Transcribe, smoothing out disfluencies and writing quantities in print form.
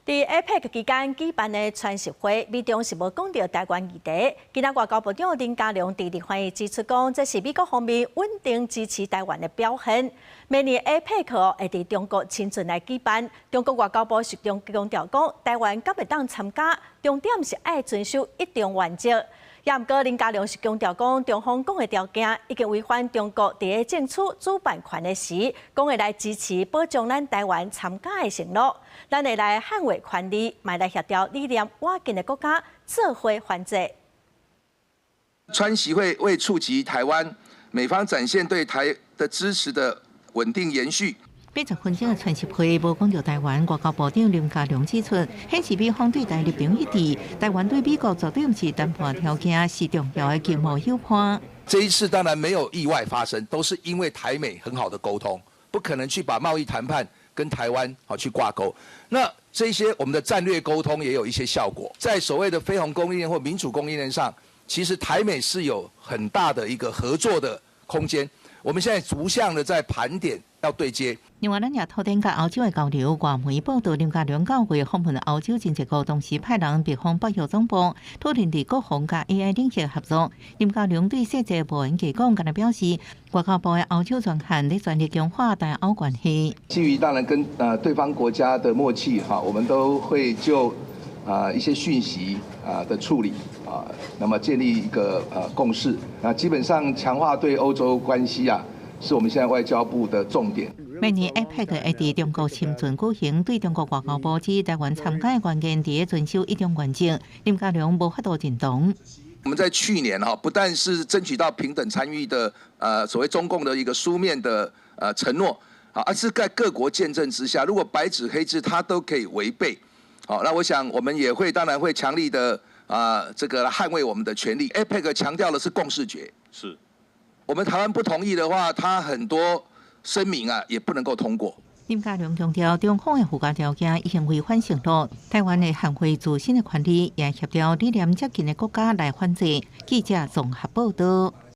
在 APEC 期间举办的传习会，美中是无讲到台湾议题。今仔外交部长林佳龙伫例会议指出讲，这是美国方面稳定支持台湾的表现。明年 APEC 会伫中国亲自来举办，中国外交部实中强调讲，台湾敢会当参加，重点是爱遵守一中原则。也毋过，林佳龙是强调讲，中方讲的条件已经违反中国伫个争取主办权的时，讲会来支持保障咱台湾参加的承诺，咱会来捍卫权利，卖来协调理念瓦近的国家做伙反制。川习会为触及台湾，美方展现对台的支持的稳定延续。80分钟的传习会无讲到台湾，外交部长林佳龙指出，显示美方对台立场一致，台湾对美国绝对不是谈判条件，是重要的经贸伙伴。这一次当然没有意外发生，都是因为台美很好的沟通，不可能去把贸易谈判跟台湾去挂钩。那这些我们的战略沟通也有一些效果，在所谓的非红供应链或民主供应链上，其实台美是有很大的一个合作的空间。我们现在逐项的在盘点，要对接。另外，咱也讨论甲欧洲的交流，外媒报道，林佳龙到会访问欧洲经济局，同时派人别方北约总部，讨论伫国防甲 AI 领域合作。林佳龙对细节无言提供，敢若表示，外交部的欧洲专函咧全力强化台欧关系。基于当然跟对方国家的默契哈，我们都会就一些讯息的处理那么建立一个共识。基本上强化对欧洲关系是我们现在外交部的重点。明年 APEC 会伫中国深圳举行，对中国外交部指台湾参加的关键伫咧遵守一中原则，林佳龙无法度认同。我们在去年不但是争取到平等参与的所谓中共的一个书面的承诺而是在各国见证之下，如果白纸黑字它都可以违背，那我想我们也会当然会强力的这个捍卫我们的权利。APEC 强调的是共识决，是我们台湾不同意的话，它很多声明也不能够通过。林佳龙强调，中方的附加条件已经违反承诺，台湾的捍卫自身的权利，也协调理念接近的国家来反制。记者综合报道。